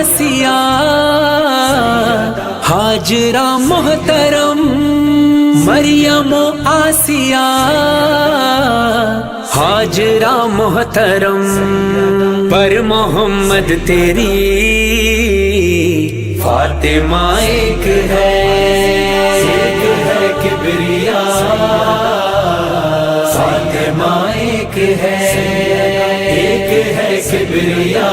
आसिया, हाजरा मोहतरम मरियम आसिया, हाजरा मोहतरम। पर मोहम्मद तेरी फातिमा एक है किबरिया, फातिमा एक है किबरिया।